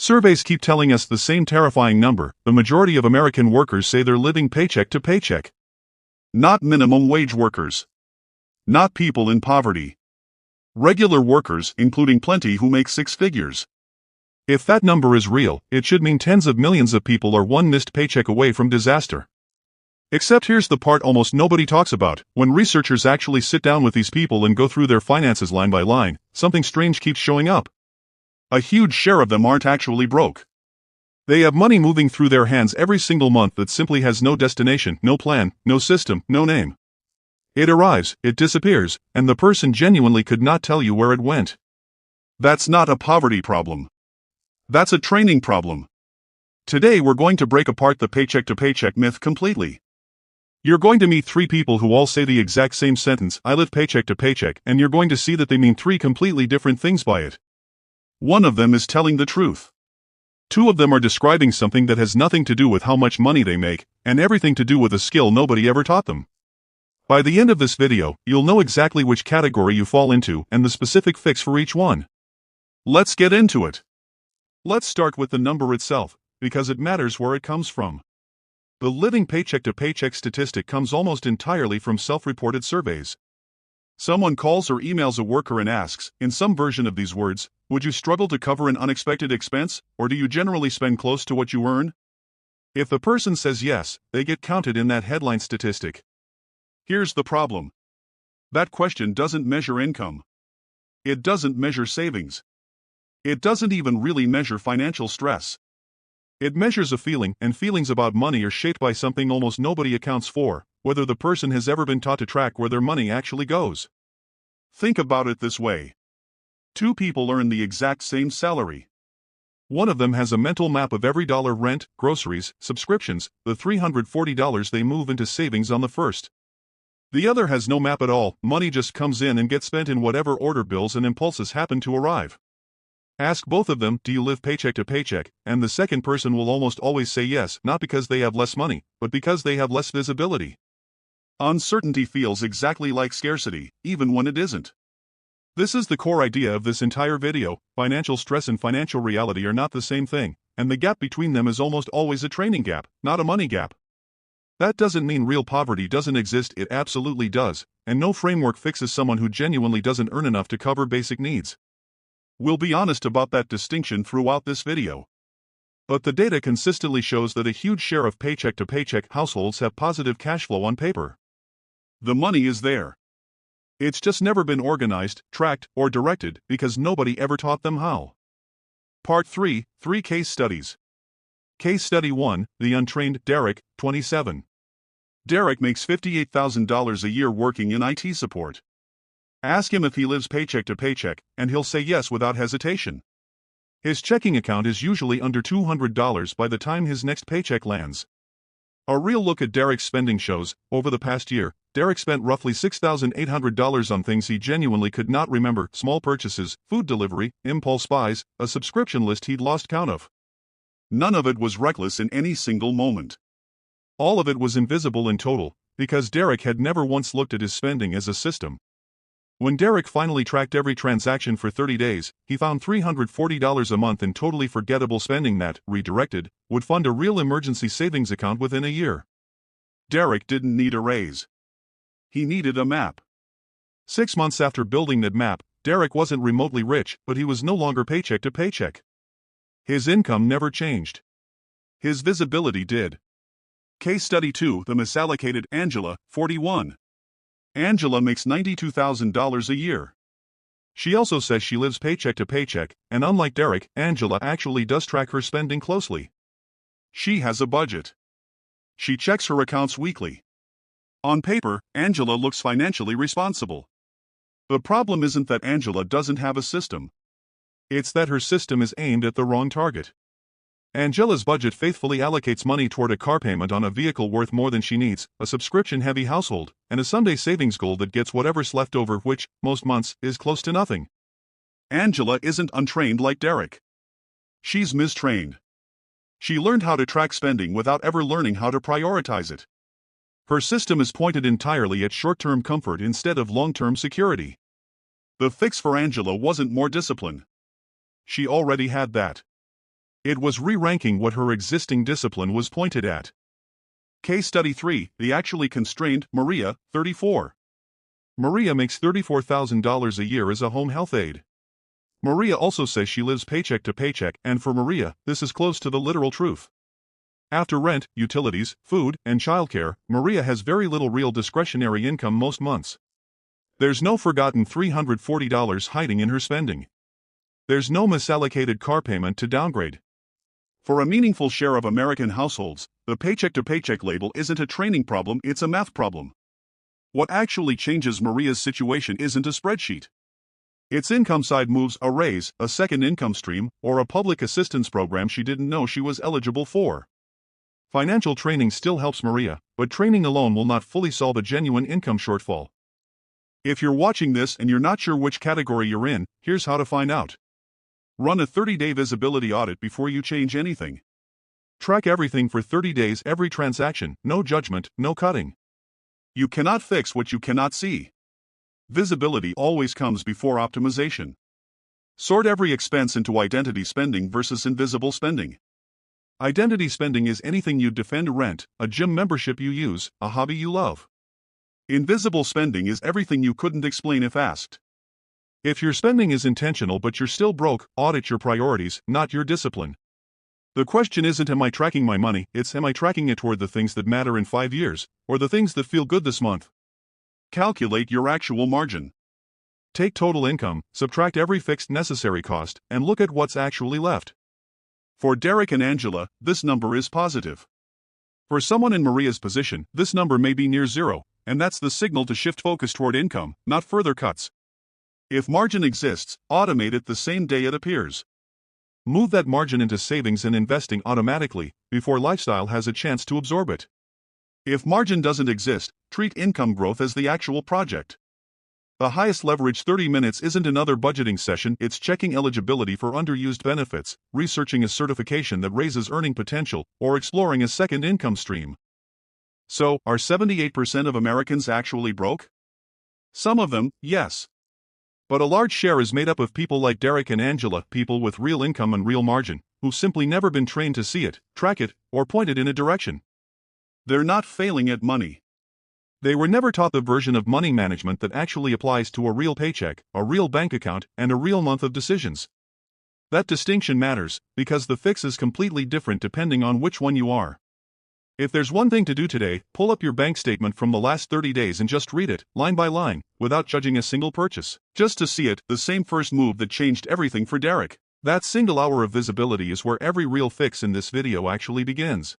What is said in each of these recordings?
Surveys keep telling us the same terrifying number. The majority of American workers say they're living paycheck to paycheck. Not minimum wage workers. Not people in poverty. Regular workers, including plenty who make six figures. If that number is real, it should mean tens of millions of people are one missed paycheck away from disaster. Except here's the part almost nobody talks about. When researchers actually sit down with these people and go through their finances line by line, something strange keeps showing up. A huge share of them aren't actually broke. They have money moving through their hands every single month that simply has no destination, no plan, no system, no name. It arrives, it disappears, and the person genuinely could not tell you where it went. That's not a poverty problem. That's a training problem. Today we're going to break apart the paycheck-to-paycheck myth completely. You're going to meet three people who all say the exact same sentence, I live paycheck to paycheck, and you're going to see that they mean three completely different things by it. One of them is telling the truth. Two of them are describing something that has nothing to do with how much money they make, and everything to do with a skill nobody ever taught them. By the end of this video, you'll know exactly which category you fall into and the specific fix for each one. Let's get into it. Let's start with the number itself, because it matters where it comes from. The living paycheck to paycheck statistic comes almost entirely from self-reported surveys. Someone calls or emails a worker and asks, in some version of these words, would you struggle to cover an unexpected expense, or do you generally spend close to what you earn? If the person says yes, they get counted in that headline statistic. Here's the problem. That question doesn't measure income. It doesn't measure savings. It doesn't even really measure financial stress. It measures a feeling, and feelings about money are shaped by something almost nobody accounts for, whether the person has ever been taught to track where their money actually goes. Think about it this way. Two people earn the exact same salary. One of them has a mental map of every dollar rent, groceries, subscriptions, the $340 they move into savings on the first. The other has no map at all, money just comes in and gets spent in whatever order bills and impulses happen to arrive. Ask both of them, do you live paycheck to paycheck, and the second person will almost always say yes, not because they have less money, but because they have less visibility. Uncertainty feels exactly like scarcity, even when it isn't. This is the core idea of this entire video. Financial stress and financial reality are not the same thing, and the gap between them is almost always a training gap, not a money gap. That doesn't mean real poverty doesn't exist, it absolutely does, and no framework fixes someone who genuinely doesn't earn enough to cover basic needs. We'll be honest about that distinction throughout this video. But the data consistently shows that a huge share of paycheck-to-paycheck households have positive cash flow on paper. The money is there. It's just never been organized, tracked, or directed because nobody ever taught them how. Part 3, 3 Case Studies. Case Study 1, The Untrained, Derek, 27. Derek makes $58,000 a year working in IT support. Ask him if he lives paycheck to paycheck, and he'll say yes without hesitation. His checking account is usually under $200 by the time his next paycheck lands. A real look at Derek's spending shows, over the past year, Derek spent roughly $6,800 on things he genuinely could not remember: small purchases, food delivery, impulse buys, a subscription list he'd lost count of. None of it was reckless in any single moment. All of it was invisible in total, because Derek had never once looked at his spending as a system. When Derek finally tracked every transaction for 30 days, he found $340 a month in totally forgettable spending that, redirected, would fund a real emergency savings account within a year. Derek didn't need a raise. He needed a map. 6 months after building that map, Derek wasn't remotely rich, but he was no longer paycheck to paycheck. His income never changed. His visibility did. Case Study 2, The Misallocated, Angela, 41. Angela makes $92,000 a year. She also says she lives paycheck to paycheck, and unlike Derek, Angela actually does track her spending closely. She has a budget. She checks her accounts weekly. On paper, Angela looks financially responsible. The problem isn't that Angela doesn't have a system. It's that her system is aimed at the wrong target. Angela's budget faithfully allocates money toward a car payment on a vehicle worth more than she needs, a subscription-heavy household, and a Sunday savings goal that gets whatever's left over, which, most months, is close to nothing. Angela isn't untrained like Derek. She's mistrained. She learned how to track spending without ever learning how to prioritize it. Her system is pointed entirely at short-term comfort instead of long-term security. The fix for Angela wasn't more discipline. She already had that. It was re-ranking what her existing discipline was pointed at. Case Study 3, the actually constrained Maria, 34. Maria makes $34,000 a year as a home health aide. Maria also says she lives paycheck to paycheck, and for Maria, this is close to the literal truth. After rent, utilities, food, and childcare, Maria has very little real discretionary income most months. There's no forgotten $340 hiding in her spending. There's no misallocated car payment to downgrade. For a meaningful share of American households, the paycheck-to-paycheck label isn't a training problem, it's a math problem. What actually changes Maria's situation isn't a spreadsheet. Its income side moves a raise, a second income stream, or a public assistance program she didn't know she was eligible for. Financial training still helps Maria, but training alone will not fully solve a genuine income shortfall. If you're watching this and you're not sure which category you're in, here's how to find out. Run a 30-day visibility audit before you change anything. Track everything for 30 days, every transaction, no judgment, no cutting. You cannot fix what you cannot see. Visibility always comes before optimization. Sort every expense into identity spending versus invisible spending. Identity spending is anything you'd defend: rent, a gym membership you use, a hobby you love. Invisible spending is everything you couldn't explain if asked. If your spending is intentional but you're still broke, audit your priorities, not your discipline. The question isn't am I tracking my money, it's am I tracking it toward the things that matter in 5 years, or the things that feel good this month. Calculate your actual margin. Take total income, subtract every fixed necessary cost, and look at what's actually left. For Derek and Angela, this number is positive. For someone in Maria's position, this number may be near zero, and that's the signal to shift focus toward income, not further cuts. If margin exists, automate it the same day it appears. Move that margin into savings and investing automatically, before lifestyle has a chance to absorb it. If margin doesn't exist, treat income growth as the actual project. The highest leverage 30 minutes isn't another budgeting session, it's checking eligibility for underused benefits, researching a certification that raises earning potential, or exploring a second income stream. So, are 78% of Americans actually broke? Some of them, yes. But a large share is made up of people like Derek and Angela, people with real income and real margin, who've simply never been trained to see it, track it, or point it in a direction. They're not failing at money. They were never taught the version of money management that actually applies to a real paycheck, a real bank account, and a real month of decisions. That distinction matters, because the fix is completely different depending on which one you are. If there's one thing to do today, pull up your bank statement from the last 30 days and just read it, line by line, without judging a single purchase. Just to see it, the same first move that changed everything for Derek. That single hour of visibility is where every real fix in this video actually begins.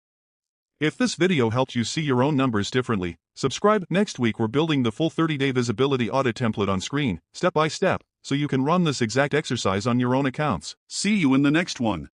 If this video helped you see your own numbers differently, subscribe. Next week we're building the full 30-day visibility audit template on screen, step by step, so you can run this exact exercise on your own accounts. See you in the next one.